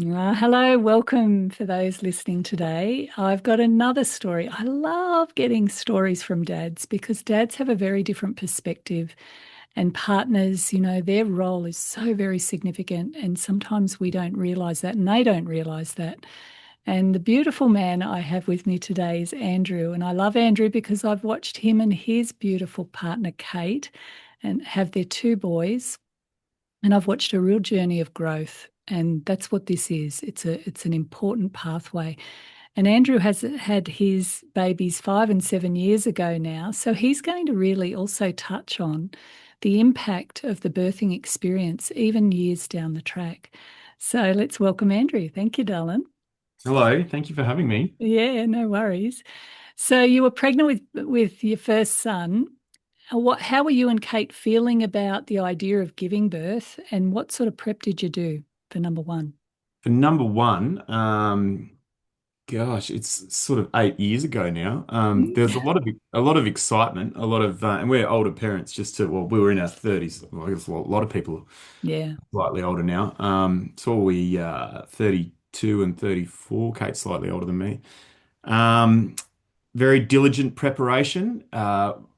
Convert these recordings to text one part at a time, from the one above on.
Hello, welcome for those listening today. I've got another story. I love getting stories from dads because dads have a very different perspective, and partners, their role is so very significant. And sometimes we don't realize that, and they don't realize that. And the beautiful man I have with me today is Andrew. And I love Andrew because I've watched him and his beautiful partner, Kate, and have their two boys. And I've watched a real journey of growth. And that's what this is. It's an important pathway. And Andrew has had his babies 5 and 7 years ago now. So he's going to really also touch on the impact of the birthing experience, even years down the track. So let's welcome Andrew. Thank you, darling. Hello, thank you for having me. Yeah, no worries. So you were pregnant with your first son. How were you and Kate feeling about the idea of giving birth, and what sort of prep did you do for number one? For number one, gosh, it's sort of 8 years ago now. There's a lot of excitement, and we're older parents. Well, we were in our 30s. Well, I guess a lot of people are Yeah, slightly older now. So we 32 and 34. Kate's slightly older than me. Um, Very diligent preparation.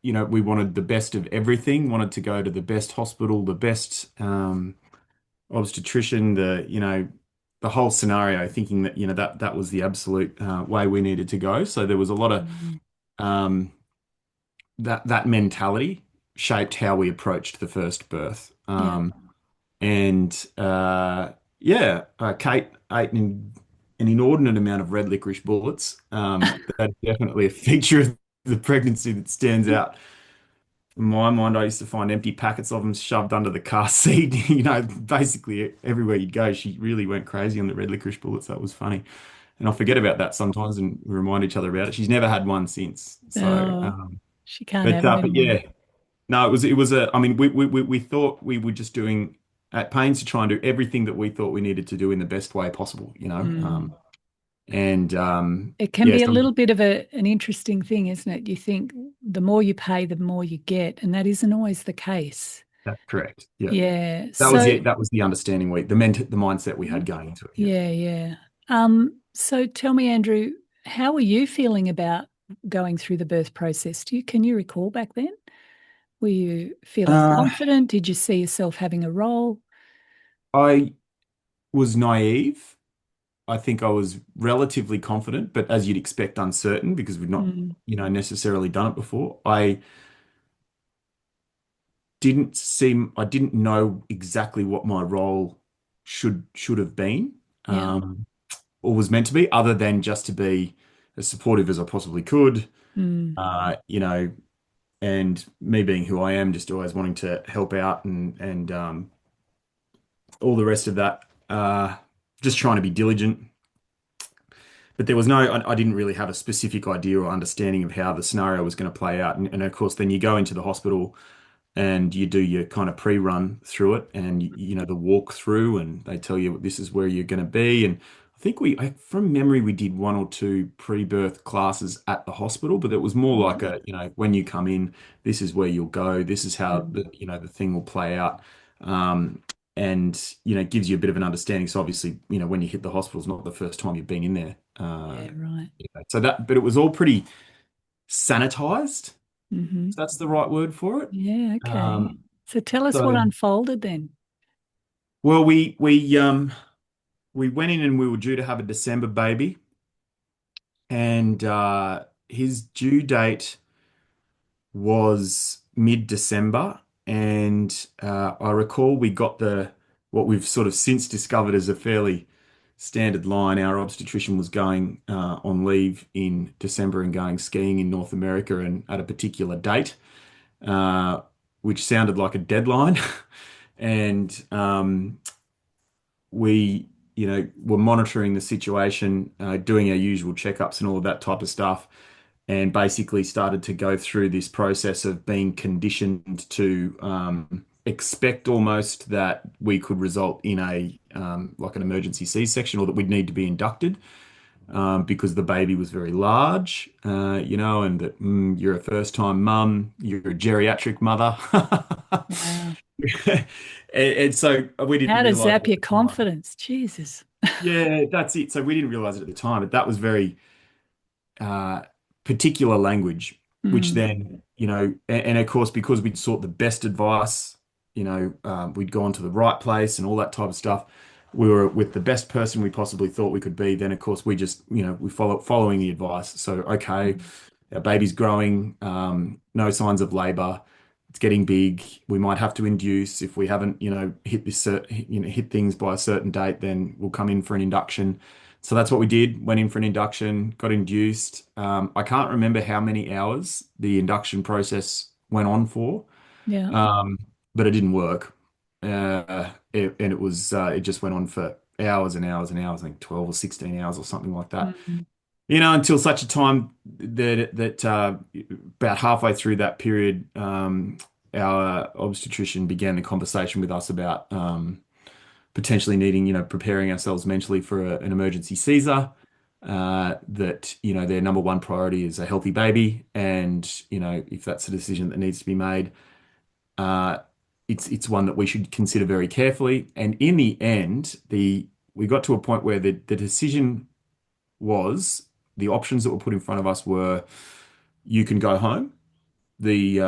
We wanted the best of everything. Wanted to go to the best hospital, the best. Obstetrician, the whole scenario, thinking that that was the absolute way we needed to go. So there was a lot of mm, um, that mentality shaped how we approached the first birth. yeah, And yeah, Kate ate an inordinate amount of red licorice bullets. That's definitely a feature of the pregnancy that stands out. In my mind, I used to find empty packets of them shoved under the car seat. Basically everywhere you'd go, she really went crazy on the red licorice bullets. That was funny. And I forget about that sometimes and we remind each other about it. She's never had one since. So, oh, she can't have it but anymore. yeah, no, I mean, we thought we were just doing at pains to try and do everything that we thought we needed to do in the best way possible, Mm. and It can yeah, be a little bit of an interesting thing, isn't it? You think the more you pay, the more you get, and that isn't always the case. that's correct. Yeah. Yeah. That was So, it. That was the understanding the mindset we had going into it. Yeah. yeah, yeah. So tell me, Andrew, how were you feeling about going through the birth process? Can you recall back then? Were you feeling Uh, confident? Did you see yourself having a role? I was naive. I think I was relatively confident, but as you'd expect, uncertain because we'd not, Mm, necessarily done it before. I didn't know exactly what my role should have been, yeah. or was meant to be, other than just to be as supportive as I possibly could. Mm, Uh, you know, and me being who I am, just always wanting to help out and all the rest of that. Just trying to be diligent. But there was I didn't really have a specific idea or understanding of how the scenario was going to play out. And of course, then you go into the hospital and you do your kind of pre-run through it and the walk through and they tell you this is where you're going to be. And I think from memory, we did one or two pre-birth classes at the hospital, but it was more like mm, when you come in, this is where you'll go. This is how mm. the thing will play out. And it gives you a bit of an understanding. So obviously, when you hit the hospital, it's not the first time you've been in there. Yeah, right. But it was all pretty sanitized. Hmm. If that's the right word for it. Yeah, okay. Um, So tell us what so, unfolded then. well, we went in and we were due to have a December baby, and his due date was mid-December, and I recall we got the what we've sort of since discovered as a fairly standard line. Our obstetrician was going on leave in December and going skiing in North America, and at a particular date, uh, which sounded like a deadline, and we, were monitoring the situation, doing our usual checkups and all of that type of stuff, and basically started to go through this process of being conditioned to expect almost that we could result in a like an emergency C-section or that we'd need to be inducted because the baby was very large, and that you're a first-time mum, you're a geriatric mother. Wow. And so we How didn't to realize zap at your the time. confidence. Jesus. Yeah, that's it. So we didn't realize it at the time, but that was very uh, particular language, which Mm, then, and of course, because we'd sought the best advice, we'd gone to the right place and all that type of stuff. We were with the best person we possibly thought we could be. Then, of course, we just, we following the advice. So, okay, mm, our baby's growing, no signs of labor. It's getting big. We might have to induce if we haven't, hit hit things by a certain date. Then we'll come in for an induction. So that's what we did. Went in for an induction, got induced. I can't remember how many hours the induction process went on for, yeah. um, but it didn't work. And it just went on for hours and hours and hours, I think 12 or 16 hours or something like that. Mm, Until such a time that about halfway through that period, our obstetrician began the conversation with us about potentially needing, preparing ourselves mentally for an emergency Caesar. That, their number one priority is a healthy baby, and if that's a decision that needs to be made, uh, it's one that we should consider very carefully. And in the end, the we got to a point where the decision was the options that were put in front of us were you can go home. The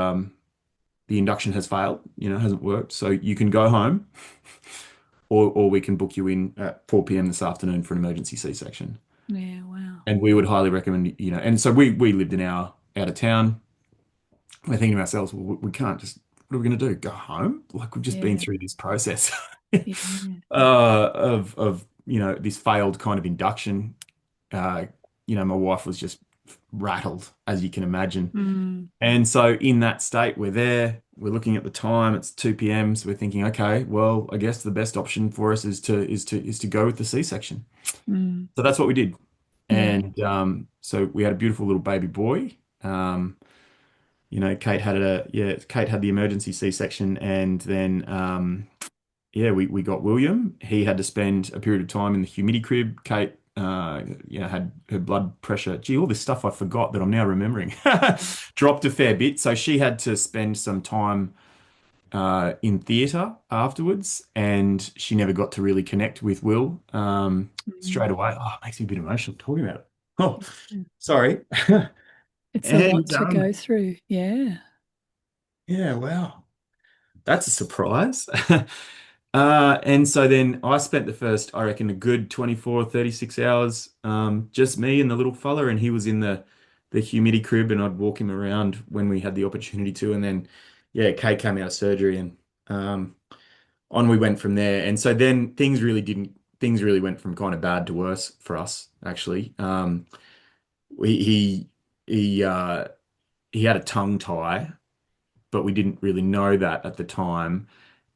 induction has failed, hasn't worked. So you can go home, or we can book you in at 4 p.m. this afternoon for an emergency C-section. yeah, wow. And we would highly recommend, and so we lived an hour out of town. We're thinking to ourselves, well, we can't just, what are we going to do? Go home? Like we've just been Yeah, through this process yeah. of this failed kind of induction. Uh, my wife was just rattled, as you can imagine. Mm, And so in that state, we're there, we're looking at the time, it's 2 p.m. So we're thinking, okay, well, I guess the best option for us is to go with the C-section. mm, So that's what we did. yeah. And so we had a beautiful little baby boy. Kate had the emergency C-section, and then we got William. He had to spend a period of time in the humidity crib. Kate, had her blood pressure. Gee, all this stuff I forgot that I'm now remembering dropped a fair bit. So she had to spend some time in theatre afterwards, and she never got to really connect with Will straight Mm, away. Oh, it makes me a bit emotional talking about it. Oh, yeah. sorry. It's a lot And to go through. Yeah. yeah, wow. That's a surprise. And so then I spent the first, I reckon, a good 24, 36 hours, just me and the little fella, and he was in the humidity crib, and I'd walk him around when we had the opportunity to. And then, yeah, Kate came out of surgery, and um, on we went from there. And so then things really went from kind of bad to worse for us, actually. We, he had a tongue tie, but we didn't really know that at the time,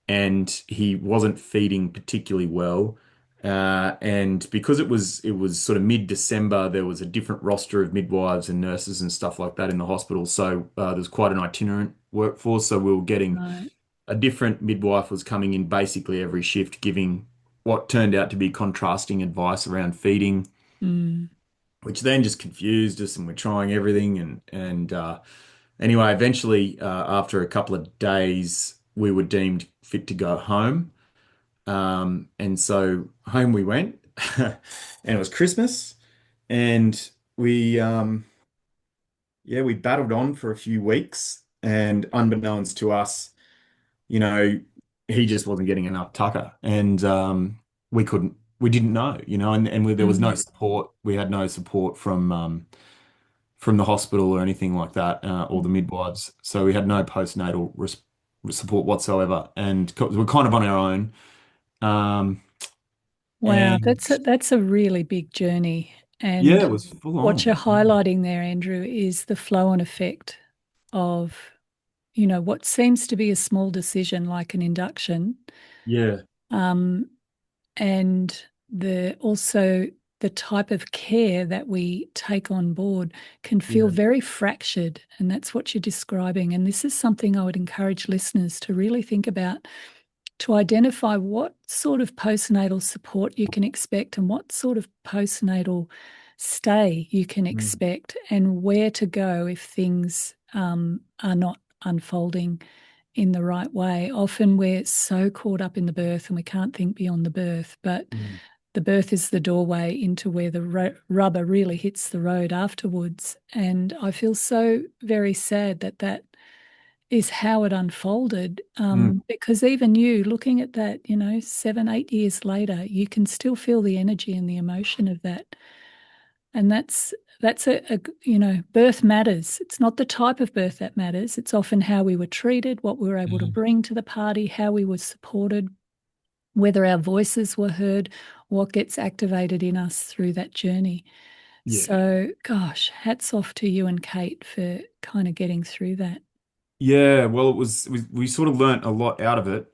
and he wasn't feeding particularly well. And because it was sort of mid-December, there was a different roster of midwives and nurses and stuff like that in the hospital. So there's quite an itinerant workforce. So we were getting Right. a different midwife was coming in basically every shift, giving what turned out to be contrasting advice around feeding, Mm, which then just confused us, and we're trying everything. And anyway, eventually, after a couple of days, we were deemed fit to go home. And so home we went, and it was Christmas, and we battled on for a few weeks, and unbeknownst to us, you know, he just wasn't getting enough tucker, and we didn't know, there was no mm, support. We had no support from the hospital or anything like that, or the mm. midwives. So we had no postnatal support whatsoever, and we're kind of on our own. Um, Wow, and that's a really big journey. yeah, And it was full what you're on. highlighting there, Andrew, is the flow on effect of, what seems to be a small decision like an induction, Yeah, um, and the type of care that we take on board can feel yeah, very fractured, and that's what you're describing. And this is something I would encourage listeners to really think about, to identify what sort of postnatal support you can expect and what sort of postnatal stay you can mm, expect, and where to go if things are not unfolding in the right way. Often we're so caught up in the birth and we can't think beyond the birth, but mm, the birth is the doorway into where the rubber really hits the road afterwards. And I feel so very sad that that is how it unfolded. Mm. Because even you looking at that, 7, 8 years later, you can still feel the energy and the emotion of that. And that's birth matters. It's not the type of birth that matters. It's often how we were treated, what we were able to Yeah. bring to the party, how we were supported, whether our voices were heard, what gets activated in us through that journey. Yeah. So, gosh, hats off to you and Kate for kind of getting through that. Yeah, well, we sort of learnt a lot out of it.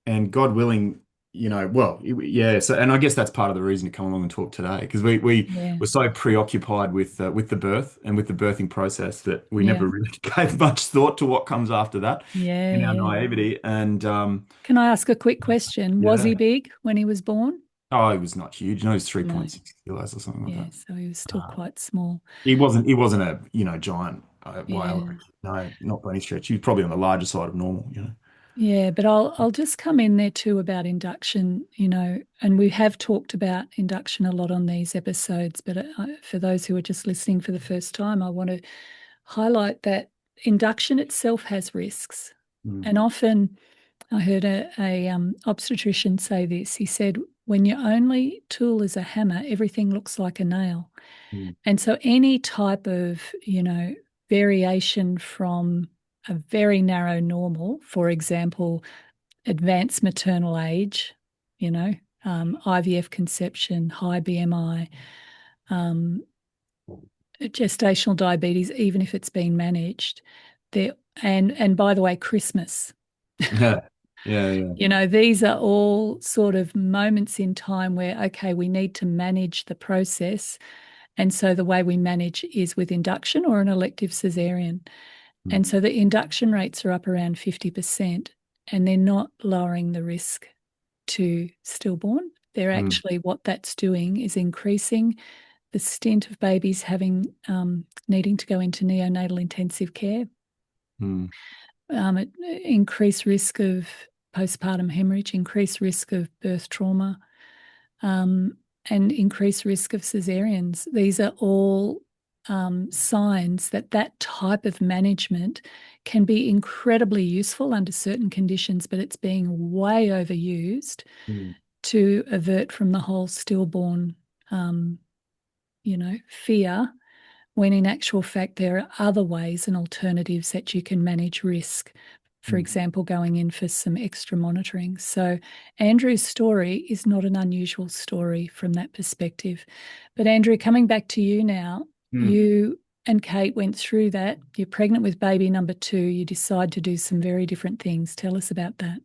And God willing, yeah. So, and I guess that's part of the reason to come along and talk today, because we Yeah, were so preoccupied with the birth and with the birthing process that we yeah, never really gave much thought to what comes after that yeah, in our yeah. naivety. And Can I ask a quick question? Was he yeah, big when he was born? oh, he was not huge. No, he was No. 3.6 kilos or something like Yeah, that. so he was still Uh, quite small. he wasn't a giant whale. Yeah. No, not by any stretch. He was probably on the larger side of normal. Yeah, but I'll just come in there too about induction, and we have talked about induction a lot on these episodes, but for those who are just listening for the first time, I want to highlight that induction itself has risks. Mm, And often I heard a obstetrician say this. He said, when your only tool is a hammer, everything looks like a nail. mm, And so any type of, variation from a very narrow normal, for example, advanced maternal age, IVF conception, high BMI, um, gestational diabetes, even if it's been managed, there and by the way, Christmas. yeah, yeah, yeah. These are all sort of moments in time where, okay, we need to manage the process. And so the way we manage is with induction or an elective cesarean. Mm, And so the induction rates are up around 50%, and they're not lowering the risk to stillborn. They're mm, actually, what that's doing is increasing the stint of babies having needing to go into neonatal intensive care. mm, It increased risk of postpartum hemorrhage, increased risk of birth trauma, um, and increased risk of cesareans. These are all signs that that type of management can be incredibly useful under certain conditions, but it's being way overused mm, to avert from the whole stillborn, um, fear, when in actual fact there are other ways and alternatives that you can manage risk. For mm, example, going in for some extra monitoring. So, Andrew's story is not an unusual story from that perspective. But, Andrew, coming back to you now, mm. you and Kate went through that. You're pregnant with baby number 2. You decide to do some very different things. Tell us about that.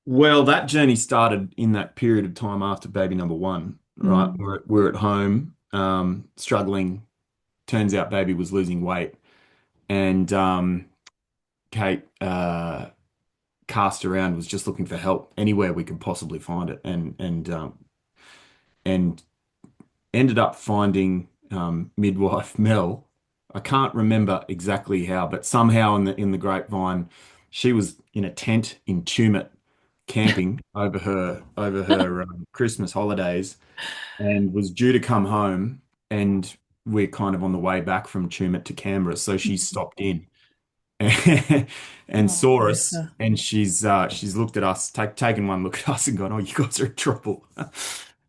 Well, that journey started in that period of time after baby number one, right? Mm. We're at home, struggling. Turns out baby was losing weight, and Kate cast around, was just looking for help anywhere we could possibly find it, and ended up finding midwife Mel. I can't remember exactly how, but somehow in the grapevine, she was in a tent in Tumut camping over her Christmas holidays, and was due to come home, and we're kind of on the way back from Tumut to Canberra, so she stopped in and Oh, saw bless us, her. and she's looked at us, taken one look at us, and gone, "Oh, you guys are in trouble."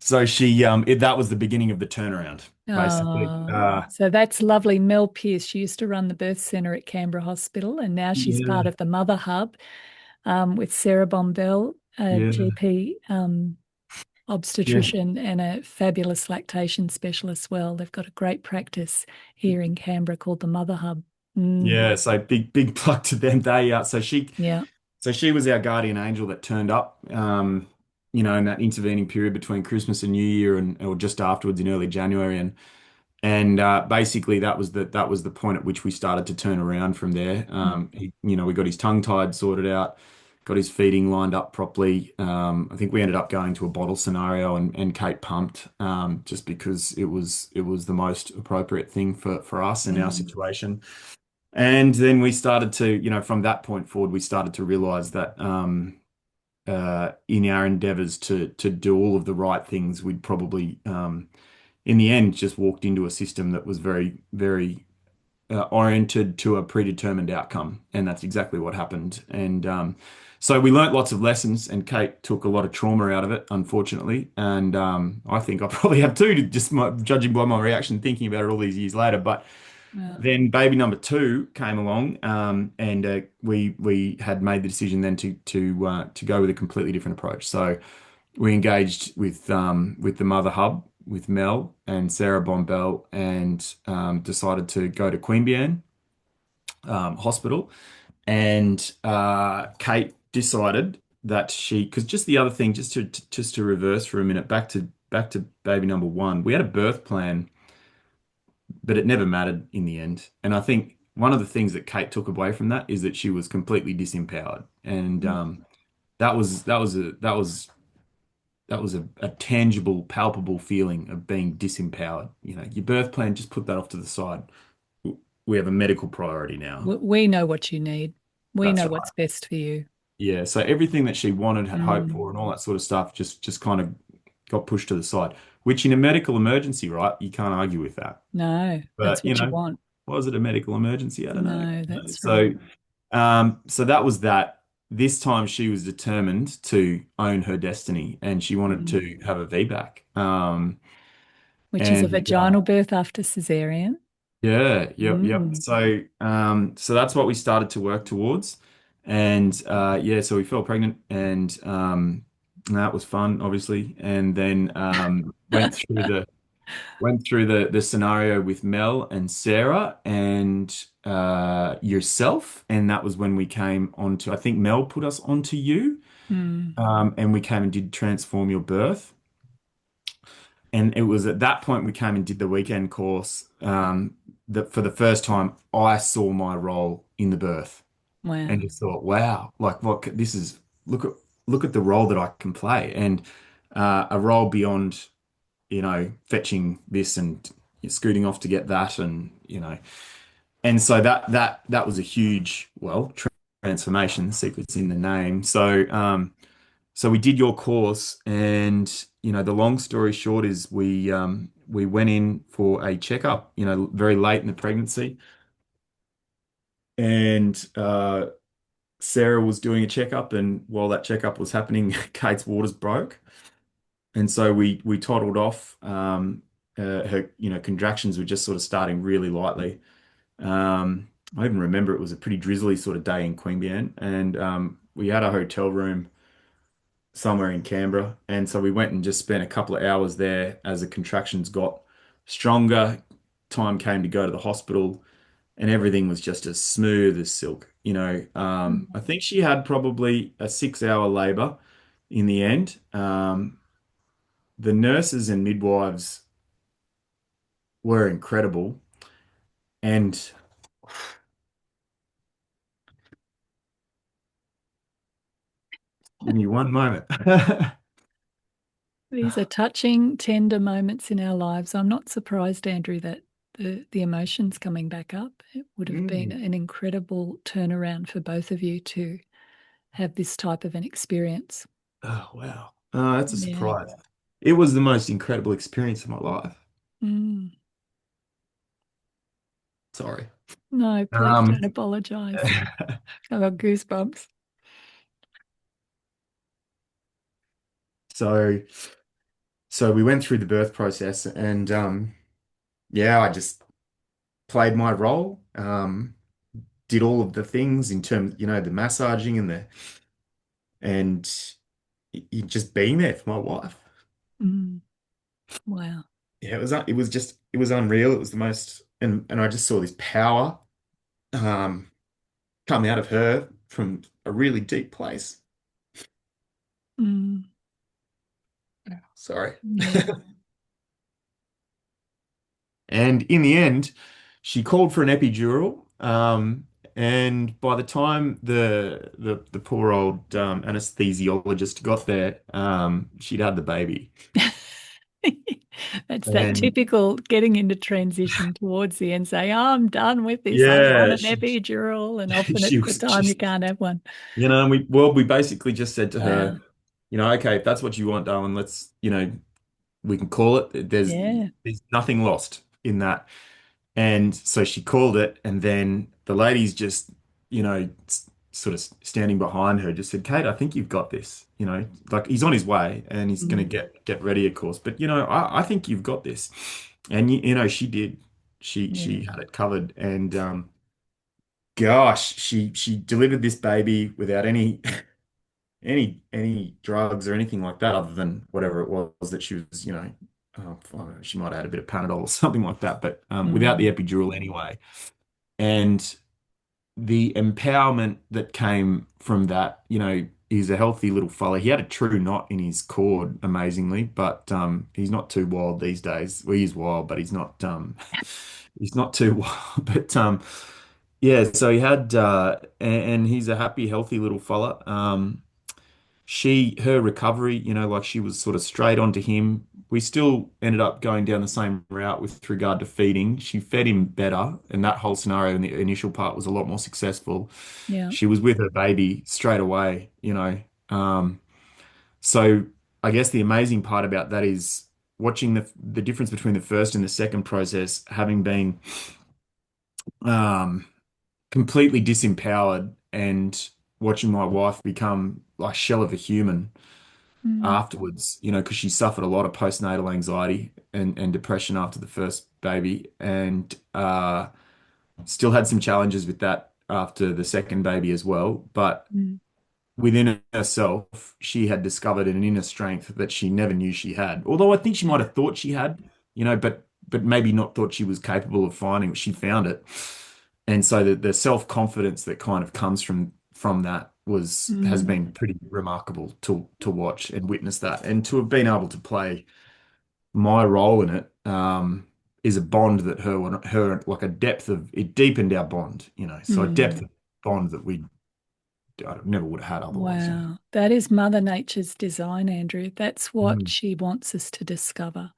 So that was the beginning of the turnaround, basically. Oh, so that's lovely. Mel Pierce, she used to run the birth centre at Canberra Hospital, and now she's part Yeah, of the Mother Hub with Sarah Bombell, a yeah, GP yeah, obstetrician and a fabulous lactation specialist. Well, they've got a great practice here in Canberra called the Mother Hub. Mm, yeah. So big plug to them. yeah. So she was our guardian angel that turned up, in that intervening period between Christmas and New Year, and or just afterwards in early January, and basically that was the point at which we started to turn around from there. We got his tongue tied, sorted out, got his feeding lined up properly. I think we ended up going to a bottle scenario, and Kate pumped, just because it was the most appropriate thing for us in our Mm, situation. And then we started to, from that point forward, we started to realize that in our endeavors to do all of the right things, we'd probably in the end just walked into a system that was very oriented to a predetermined outcome, and that's exactly what happened. And so we learnt lots of lessons, and Kate took a lot of trauma out of it, unfortunately. And I think I probably have too, judging by my reaction, thinking about it all these years later. But Yeah. then baby number two came along, and we had made the decision then to go with a completely different approach. So we engaged with the Mother Hub with Mel and Sarah Bombell, and decided to go to Queanbeyan Hospital. And Kate decided that because just the other thing, just to reverse for a minute, back to baby number one, we had a birth plan, but it never mattered in the end. And I think one of the things that Kate took away from that is that she was completely disempowered, and that was a tangible, palpable feeling of being disempowered. Your birth plan, just put that off to the side. We have a medical priority now. We know what you need. We That's know right. what's best for you. Yeah. So everything that she wanted, had hoped Mm. for, and all that sort of stuff just kind of got pushed to the side, which in a medical emergency, right, you can't argue with that. No, that's But, what you want. was it a medical emergency? I don't know. No, that's So, right. so that was that. This time she was determined to own her destiny, and she wanted Mm. to have a VBAC. Which is a And vaginal birth after cesarean. yeah, yep. Mm. So that's what we started to work towards. And yeah, so we fell pregnant, and that was fun, obviously. And then went through the scenario with Mel and Sarah and yourself, and that was when we came onto. I think Mel put us onto you, Mm. and we came and did Transform Your Birth. And it was at that point we came and did the weekend course. That for the first time I saw my role in the birth, and Wow. just thought, wow, like what this is. Look at the role that I can play, and a role beyond, fetching this and scooting off to get that, and so that was a huge, well, transformation. The secret's in the name. So we did your course, and the long story short is we went in for a checkup, very late in the pregnancy, and Sarah was doing a checkup, and while that checkup was happening, Kate's waters broke, and so we toddled off. Her contractions were just sort of starting really lightly. I even remember it was a pretty drizzly sort of day in Queanbeyan, and we had a hotel room somewhere in Canberra. And so we went and just spent a couple of hours there as the contractions got stronger. Time came to go to the hospital, and everything was just as smooth as silk. I think she had probably a 6 hour labor in the end. The nurses and midwives were incredible. And give me one moment. These are touching, tender moments in our lives. I'm not surprised, Andrew, that the emotions coming back up. It would have been Mm. an incredible turnaround for both of you to have this type of an experience. Oh, wow. That's a Yeah. surprise. It was the most incredible experience of my life. Mm. Sorry. No, please Um, don't apologize. I've got goosebumps. so so we went through the birth process, and yeah, I just played my role, did all of the things in terms, the massaging and just being there for my wife. Mm. Wow. Yeah, it was unreal. It was the most, and I just saw this power um come out of her from a really deep place. Mm. Sorry. Yeah. And in the end, she called for an epidural. And by the time the poor old anesthesiologist got there, she'd had the baby. That's that And typical getting into transition towards the end, saying, oh, I'm done with this. I want yeah, an epidural. And often she it's the was time you just, can't have one. and we basically just said to her, Wow. okay, if that's what you want, darling, let's, we can call it. Yeah. There's nothing lost in that. And so she called it, and then the lady's just, sort of standing behind her, just said, Kate, I think you've got this. Like he's on his way and he's going to Mm. get ready, of course. But I think you've got this. And she did. She Yeah. had it covered, and gosh, she delivered this baby without any any drugs or anything like that, other than whatever it was that she was, I don't know, she might have had a bit of Panadol or something like that, but without the Mm. epidural anyway. And the empowerment that came from that, he's a healthy little fella. He had a true knot in his cord, amazingly, but he's not too wild these days. Well, he's wild, but he's not too wild. But yeah, so he had and he's a happy, healthy little fella. Her recovery, like she was sort of straight onto him. We still ended up going down the same route with regard to feeding. She fed him better, and that whole scenario in the initial part was a lot more successful. Yeah. She was with her baby straight away. Um, so I guess the amazing part about that is watching the difference between the first and the second process, having been um, completely disempowered and watching my wife become like shell of a human Mm. afterwards, because she suffered a lot of postnatal anxiety and depression after the first baby, and still had some challenges with that after the second baby as well. But Mm. within herself, she had discovered an inner strength that she never knew she had. Although I think she might have thought she had, but maybe not thought she was capable of finding. She found it, and so the self-confidence that kind of comes from that was has Mm. been pretty remarkable to watch and witness that, and to have been able to play my role in it. Is a bond that her like a depth of it deepened our bond, so a depth Mm. of bond that we I never would have had otherwise. Wow. That is Mother Nature's design, Andrew. That's what Mm, she wants us to discover.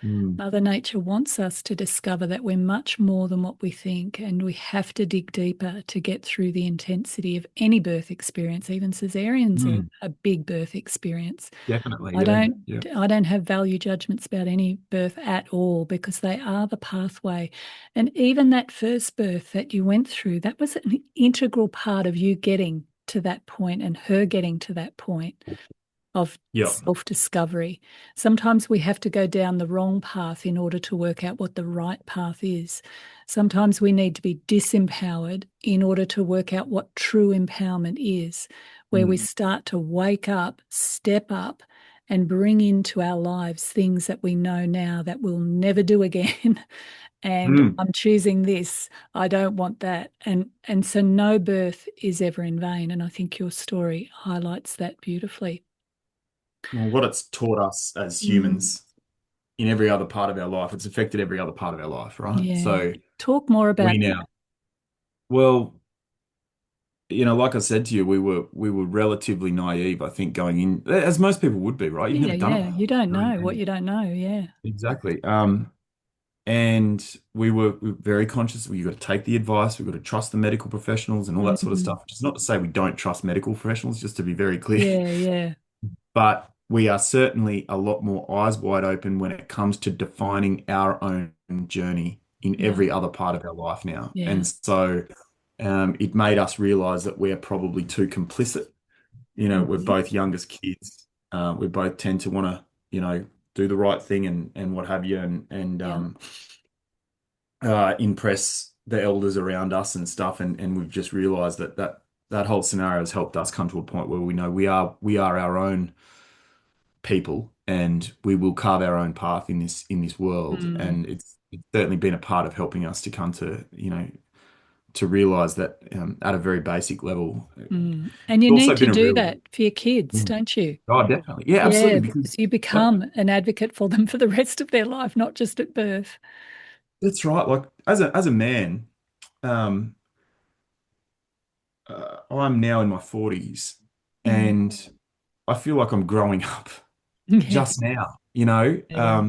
mm, Mother Nature wants us to discover that we're much more than what we think, and we have to dig deeper to get through the intensity of any birth experience. Even cesareans are mm. a big birth experience. Definitely, I yeah, don't yeah. I don't have value judgments about any birth at all because they are the pathway. And even that first birth that you went through, that was an integral part of you getting to that point and her getting to that point of Yeah. self discovery. Sometimes we have to go down the wrong path in order to work out what the right path is. Sometimes we need to be disempowered in order to work out what true empowerment is, where we Mm, start to wake up, step up, and bring into our lives things that we know now that we'll never do again. And mm. I'm choosing this. I don't want that. And so no birth is ever in vain. And I think your story highlights that beautifully. Well, what it's taught us as Mm, humans in every other part of our life, it's affected every other part of our life, right? yeah. So Talk more we about that. now, well, like I said to you, we were relatively naive, I think, going in, as most people would be, right? You've Yeah, never done it yeah. before. You don't And, know what and you don't know. Yeah. exactly. And we were very conscious. We got to take the advice. We've got to trust the medical professionals and all that sort of Mm, stuff. Which is not to say we don't trust medical professionals, just to be very clear. yeah, yeah, But we are certainly a lot more eyes wide open when it comes to defining our own journey in yeah, every other part of our life now. yeah. And so it made us realize that we're probably too complicit. We're Mhm. both youngest kids. We both tend to want to, do the right thing and what have you, and Yeah. impress the elders around us and stuff. And we've just realized that whole scenario has helped us come to a point where we know we are our own people, and we will carve our own path in this world. Mm, And it's certainly been a part of helping us to come to realize that at a very basic level. It's mm. And you also need to been a do real that for your kids, Mm. don't you? Oh, definitely. Yeah, Yeah, absolutely. Because because you like become an advocate for them for the rest of their life, not just at birth. that's right. Like as a man, um, I'm now in my 40s, Mm. and I feel like I'm growing up Yeah, just now, yeah.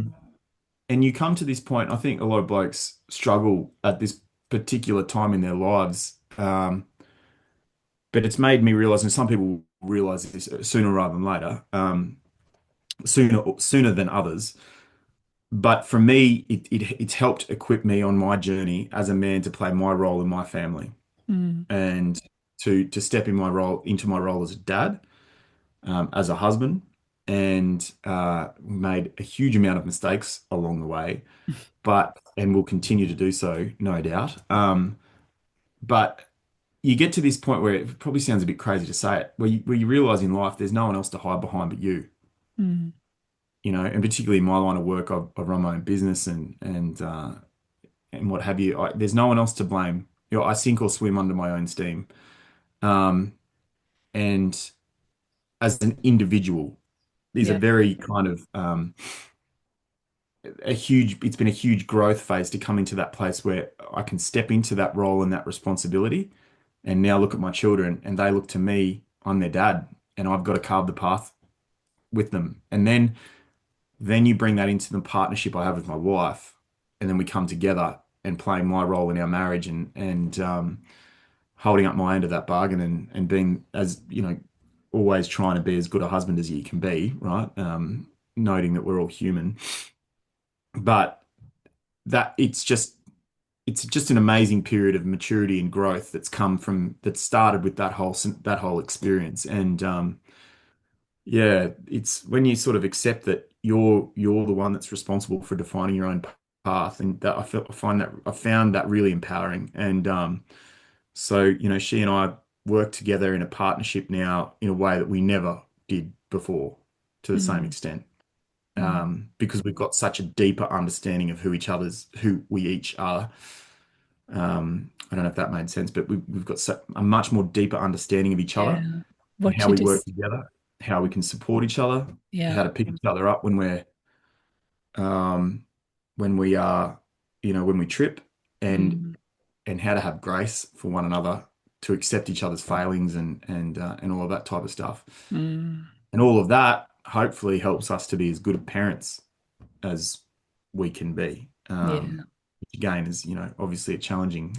and you come to this point, I think a lot of blokes struggle at this particular time in their lives. But it's made me realize, and some people realize this sooner rather than later, sooner than others. But for me, it's helped equip me on my journey as a man to play my role in my family Mm, and to step in my role into my role as a dad, as a husband, and made a huge amount of mistakes along the way, but and will continue to do so, no doubt. But you get to this point where it probably sounds a bit crazy to say it, where you realize in life there's no one else to hide behind but you. mm, And particularly in my line of work, I've run my own business and what have you. There's no one else to blame. I sink or swim under my own steam. Um, and as an individual, there's a yeah. very kind of it's been a huge growth phase to come into that place where I can step into that role and that responsibility and now look at my children and they look to me, I'm their dad, and I've got to carve the path with them. And then you bring that into the partnership I have with my wife, and then we come together and playing my role in our marriage and holding up my end of that bargain and being as always trying to be as good a husband as you can be, right? Noting that we're all human, but that it's just an amazing period of maturity and growth that started with that whole experience. And yeah, it's when you sort of accept that you're the one that's responsible for defining your own path, and that I found that really empowering. And so she and I work together in a partnership now in a way that we never did before, to the same Mm, extent, mm, because we've got such a deeper understanding of who we each are. I don't know if that made sense, but we've got a much more deeper understanding of each other yeah. and What how you we work just, together, how we can support each other, yeah. how to pick each other up um, when we are, when we trip, and Mm, and how to have grace for one another, to accept each other's failings and all of that type of stuff. mm, And all of that hopefully helps us to be as good parents as we can be. yeah. Which again is, obviously a challenging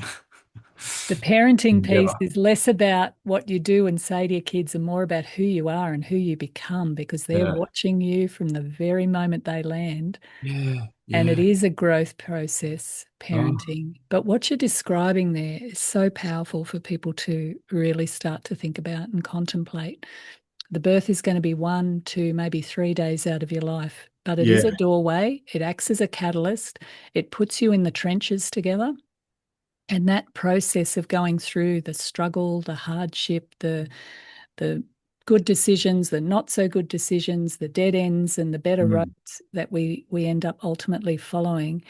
The parenting piece endeavor. is less about what you do and say to your kids and more about who you are and who you become because they're Yeah. watching you from the very moment they land. Yeah. And it Yeah. is a growth process, Oh, parenting. But what you're describing there is so powerful for people to really start to think about and contemplate. The birth is going to be 1, 2, maybe 3 days out of your life, but it is a yeah. doorway. It acts as a catalyst. It puts you in the trenches together. And that process of going through the struggle, the hardship, the good decisions, the not so good decisions, the dead ends and the better Mm, roads that we end up ultimately following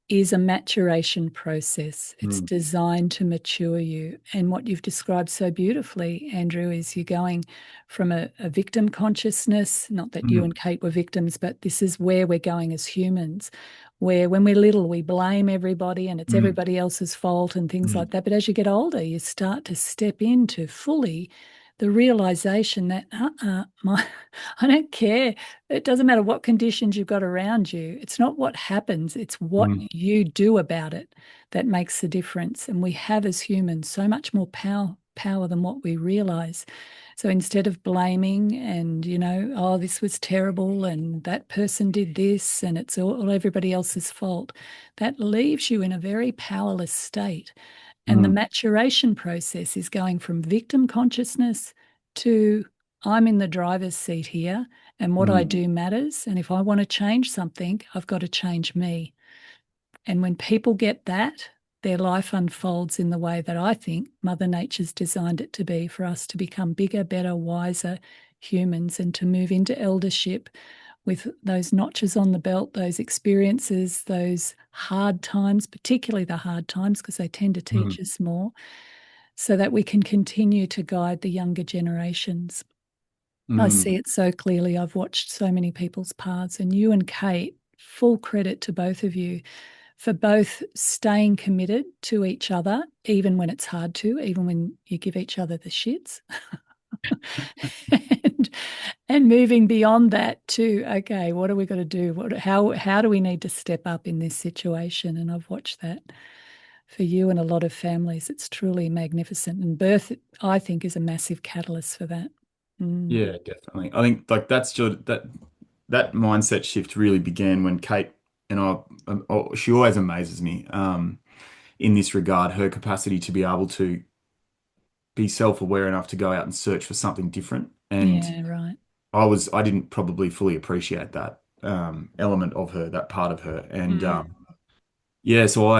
is a maturation process. It's mm, designed to mature you. And what you've described so beautifully, Andrew, is you're going from a victim consciousness, not that you mm, and Kate were victims, but this is where we're going as humans, where when we're little, we blame everybody and it's mm, everybody else's fault and things like mm, that. But as you get older, you start to step into fully the realization that I don't care. It doesn't matter what conditions you've got around you. It's not what happens, it's what mm, you do about it that makes the difference. And we have as humans so much more power than what we realize. So instead of blaming and, oh, this was terrible and that person did this and it's all everybody else's fault, that leaves you in a very powerless state. And the mm, maturation process is going from victim consciousness to I'm in the driver's seat here and what I mm, do matters. And if I want to change something, I've got to change me. And when people get that, their life unfolds in the way that I think Mother Nature's designed it to be for us to become bigger, better, wiser humans and to move into eldership with those notches on the belt, those experiences, those hard times, particularly the hard times, because they tend to teach mm, us more, so that we can continue to guide the younger generations. I see mm, it so clearly. I've watched so many people's paths, and you and Kate, full credit to both of you for both staying committed to each other, even when it's hard to, even when you give each other the shits, and, and moving beyond that to, okay, what are we going to do? How do we need to step up in this situation? And I've watched that for you and a lot of families. It's truly magnificent. And birth, I think, is a massive catalyst for that. Mm. Yeah, definitely. I think like that mindset shift really began when Kate and she always amazes me in this regard, her capacity to be able to be self-aware enough to go out and search for something different. And Yeah, right. I didn't probably fully appreciate that element of her, that part of her. And Mm. yeah, so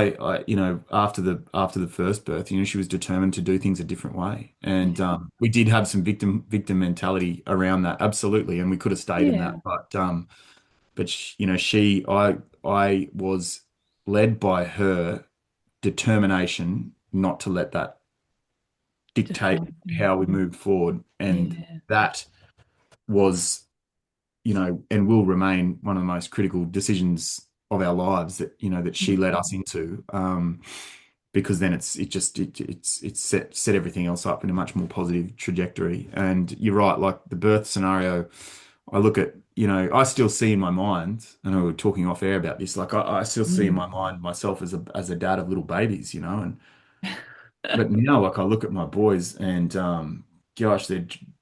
after the first birth, she was determined to do things a different way, and Yeah. we did have some victim mentality around that, absolutely, and we could have stayed in Yeah. that, but I was led by her determination not to let that dictate Define you. how we moved forward, and Yeah. that was and will remain one of the most critical decisions of our lives that she led Mm. us into. Because then it's set everything else up in a much more positive trajectory. And you're right, like the birth scenario, I look at, I still see in my mind, I know we were talking off air about this, like I still see in Mm. my mind myself as a dad of little babies, and but now, like I look at my boys and gosh,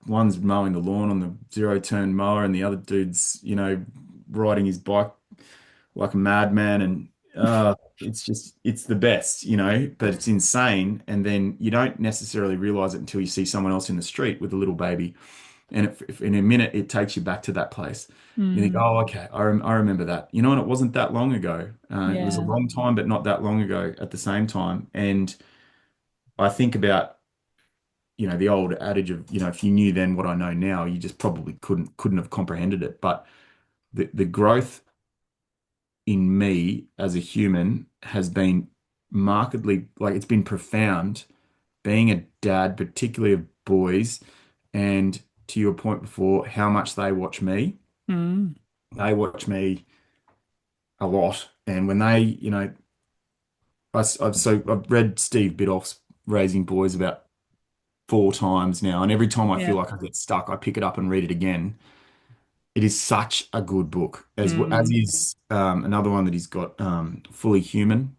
one's mowing the lawn on the zero turn mower, and the other dude's, riding his bike like a madman, and it's the best, but it's insane. And then you don't necessarily realize it until you see someone else in the street with a little baby, and if in a minute it takes you back to that place. You think, Mm. oh, okay, I remember that, and it wasn't that long ago. It was a Yeah. long time, but not that long ago at the same time. And I think about the old adage of, if you knew then what I know now, you just probably couldn't have comprehended it. But the growth in me as a human has been markedly, like it's been profound being a dad, particularly of boys, and to your point before, how much they watch me. Mm. They watch me a lot. And when they, I've read Steve Biddulph's Raising Boys about 4 times now, and every time I feel Yeah. like I get stuck, I pick it up and read it again. It is such a good book, as Mm. is another one that he's got, Fully Human.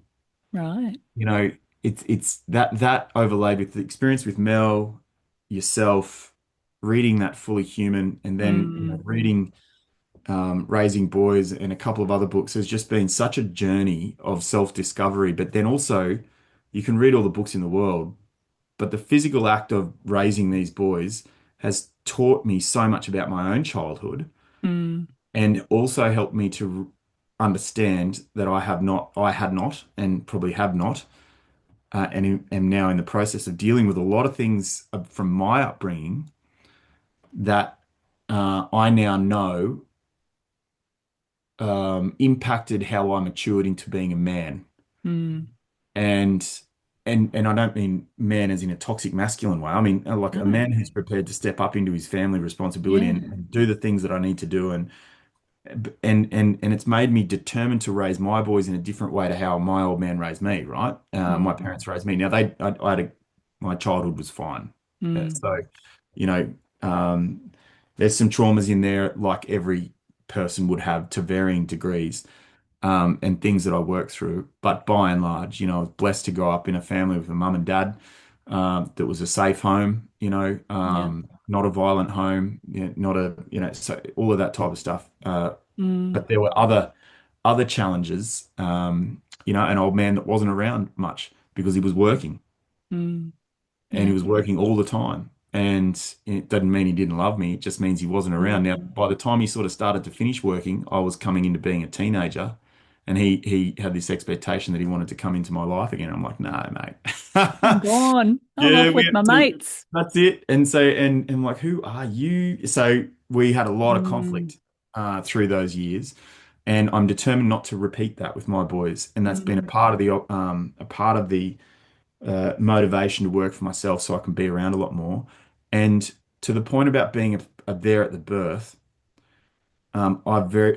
Right. You know, it's that overlaid with the experience with Mel, yourself, reading that Fully Human, and then Mm. reading Raising Boys and a couple of other books has just been such a journey of self-discovery. But then also, you can read all the books in the world, but the physical act of raising these boys has taught me so much about my own childhood Mm. and also helped me to understand that I had not, and probably have not, and am now in the process of dealing with a lot of things from my upbringing that I now know impacted how I matured into being a man. Mm. And and I don't mean man as in a toxic masculine way. I mean like a No. man who's prepared to step up into his family responsibility Yeah. and do the things that I need to do, and it's made me determined to raise my boys in a different way to how my old man raised me, right? My Mm. parents raised me. Now I had my childhood was fine. Mm. So, you know, there's some traumas in there like every person would have to varying degrees, and things that I worked through. But by and large, I was blessed to grow up in a family with a mum and dad, that was a safe home, Yeah. not a violent home, not a, so all of that type of stuff. Mm. But there were other challenges, an old man that wasn't around much because he was working, Mm. and Yeah. he was working all the time. And it doesn't mean he didn't love me. It just means he wasn't around. Now, Mm. by the time he sort of started to finish working, I was coming into being a teenager, and he had this expectation that he wanted to come into my life again. I'm like, no, I'm mate. gone. I'm Yeah, off we with my have to. mates. That's it. And so, and like, who are you? So we had a lot of Mm. conflict through those years, and I'm determined not to repeat that with my boys. And that's been Mm. a part of the motivation to work for myself so I can be around a lot more. And to the point about being there at the birth,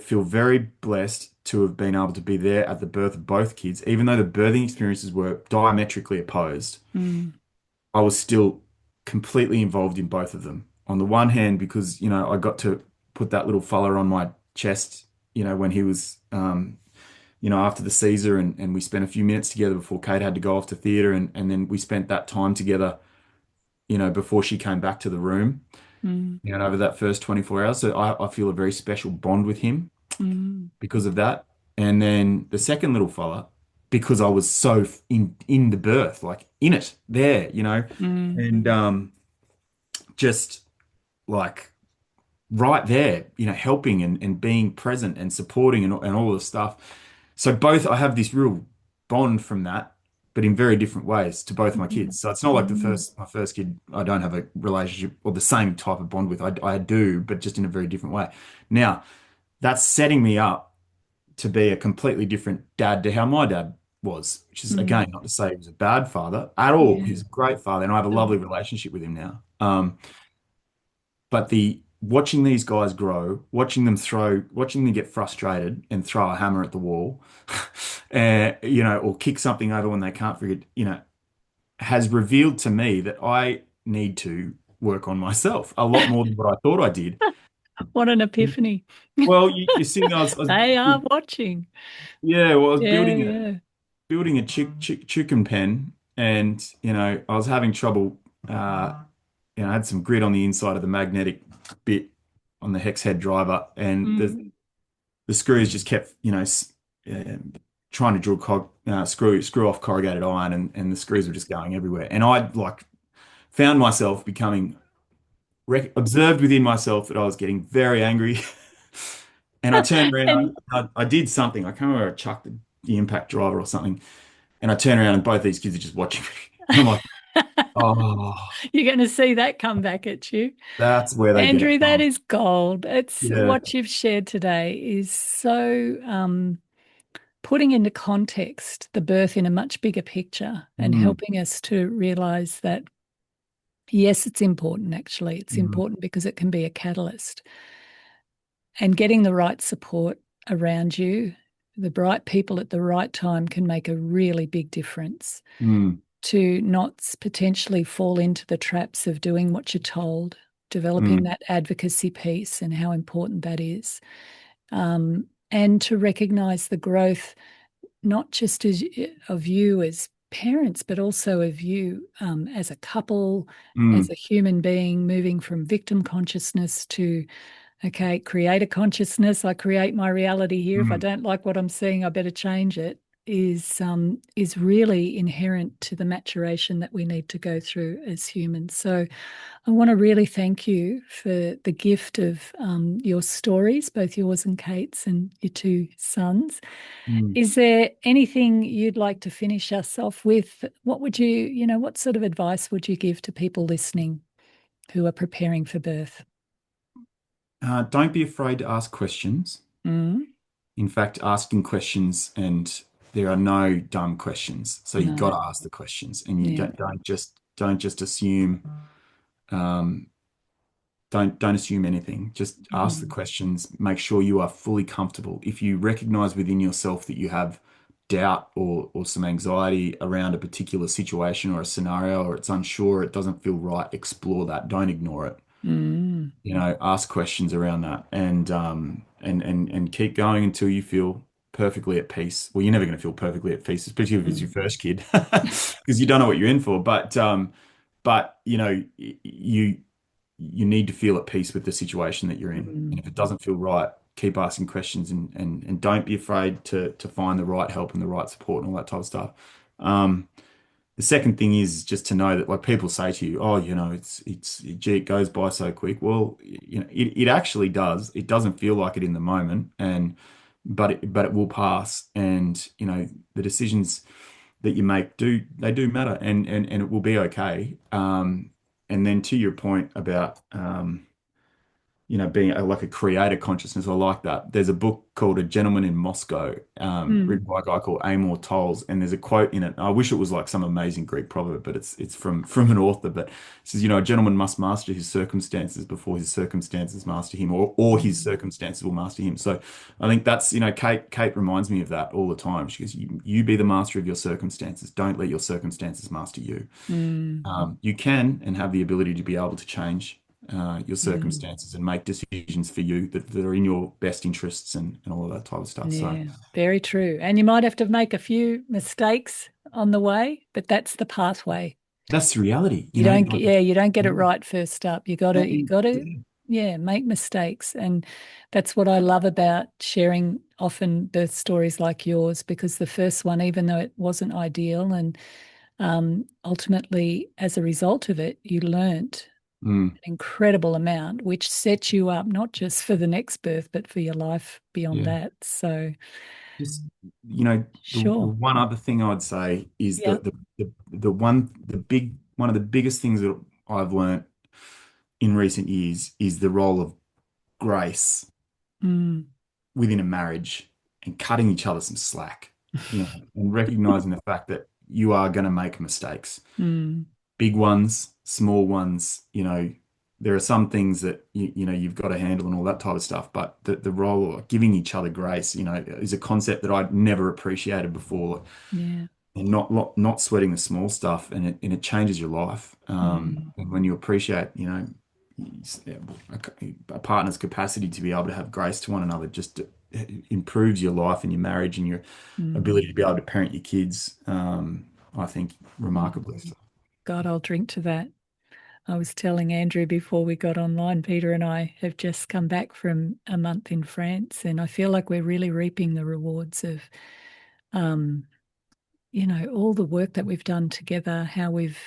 feel very blessed to have been able to be there at the birth of both kids, even though the birthing experiences were diametrically opposed. Mm. I was still completely involved in both of them. On the one hand, because I got to put that little fella on my chest, when he was after the Caesar, and we spent a few minutes together before Kate had to go off to theatre, and then we spent that time together, before she came back to the room. Mm, and over that first 24 hours. So I feel a very special bond with him mm, because of that. And then the second little fella, because I was so in the birth, like in it, there, mm, and just like right there, helping and being present and supporting and all the stuff. So both, I have this real bond from that, but in very different ways to both my mm, kids. So it's not like mm, my first kid, I don't have a relationship or the same type of bond with. I do, but just in a very different way. Now, that's setting me up to be a completely different dad to how my dad was, which is mm. again not to say he was a bad father at all. Yeah. He's a great father, and I have a lovely relationship with him now. But the watching these guys grow, watching them get frustrated and throw a hammer at the wall, or kick something over when they can't figure it, has revealed to me that I need to work on myself a lot more than what I thought I did. What an epiphany. Well, you see, They are watching. yeah, well, I was Yeah, building yeah. a chicken pen, and I was having trouble. I had some grit on the inside of the magnetic bit on the hex head driver, and Mm. the screws just kept, uh, trying to screw off corrugated iron, and the screws were just going everywhere. And I like found myself becoming observed within myself that I was getting very angry, and I turned around. And I did something. I can't remember. I chucked the impact driver or something, and I turn around, and both these kids are just watching me, and I'm like, oh, you're going to see that come back at you. that's where they get it Andrew, that from. is gold. It's Yeah. what you've shared today is so putting into context the birth in a much bigger picture and Mm, helping us to realize that, yes, it's important, actually. It's mm, important because it can be a catalyst. And getting the right support around you, the right people at the right time can make a really big difference mm, to not potentially fall into the traps of doing what you're told, developing mm, that advocacy piece and how important that is. And to recognize the growth, not just of you as parents, but also of you as a couple, as mm, a human being, moving from victim consciousness to, okay, create a consciousness. I create my reality here. If I mm, don't like what I'm seeing, I better change it. Is really inherent to the maturation that we need to go through as humans. So I want to really thank you for the gift of your stories, both yours and Kate's, and your two sons. mm. Is there anything you'd like to finish us off with? What sort of advice would you give to people listening who are preparing for birth? Don't be afraid to ask questions. Mm, In fact, asking questions, and there are no dumb questions. So you've got no, to ask the questions, and you yeah. don't just assume. Um, don't assume anything. Just ask the Mm, questions. Make sure you are fully comfortable. If you recognize within yourself that you have doubt or some anxiety around a particular situation or a scenario, or it's unsure, it doesn't feel right, explore that. Don't ignore it. mm, Ask questions around that, and keep going until you feel perfectly at peace. Well, you're never going to feel perfectly at peace, especially if it's your mm, first kid, because you don't know what you're in for. But you need to feel at peace with the situation that you're in. And mm, if it doesn't feel right, keep asking questions, and don't be afraid to find the right help and the right support and all that type of stuff. The second thing is just to know that, like, people say to you, oh, gee, it goes by so quick. Well, it actually does. It doesn't feel like it in the moment, but it will pass. And the decisions that you make do matter, and it will be okay. And then to your point about being like a creator consciousness. I like that. There's a book called A Gentleman in Moscow, mm, written by a guy called Amor Tolls, and there's a quote in it. I wish it was like some amazing Greek proverb, but it's from an author. But it says, a gentleman must master his circumstances before his circumstances master him, or his mm, circumstances will master him. So I think that's, Kate reminds me of that all the time. She goes, you be the master of your circumstances. Don't let your circumstances master you. mm, You can and have the ability to be able to change your mm. circumstances and make decisions for you that are in your best interests, and all of that type of stuff. So, Yeah, very true. And you might have to make a few mistakes on the way, but that's the pathway. That's the reality, You don't get, like, yeah, you don't get it right first up. You got to, yeah. yeah, make mistakes. And that's what I love about sharing often birth stories like yours, because the first one, even though it wasn't ideal, and ultimately, as a result of it, you learnt Mm, an incredible amount, which sets you up not just for the next birth, but for your life beyond yeah. that. So, Just, the sure. one other thing I'd say is Yeah. one of the biggest things that I've learned in recent years is the role of grace Mm, within a marriage and cutting each other some slack, and recognizing the fact that you are going to make mistakes, mm, big ones, small ones, there are some things that you've got to handle and all that type of stuff, but the role of giving each other grace, is a concept that I'd never appreciated before, yeah. and not sweating the small stuff, and it changes your life. Mm, And when you appreciate, a partner's capacity to be able to have grace to one another, just improves your life and your marriage and your mm, ability to be able to parent your kids. I think remarkably mm. so. God, I'll drink to that. I was telling Andrew before we got online, Peter and I have just come back from a month in France, and I feel like we're really reaping the rewards of, um, all the work that we've done together, how we've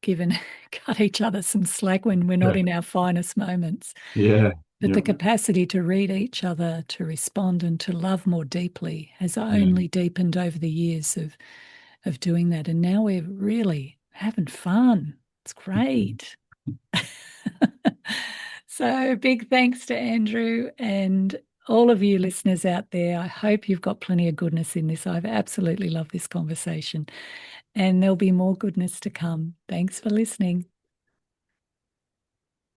given, cut each other some slack when we're not Yeah, in our finest moments. yeah, But yeah, the capacity to read each other, to respond, and to love more deeply has yeah. only deepened over the years of doing that. And now we're really having fun. It's great. So, big thanks to Andrew and all of you listeners out there. I hope you've got plenty of goodness in this. I've absolutely loved this conversation, and there'll be more goodness to come. Thanks for listening.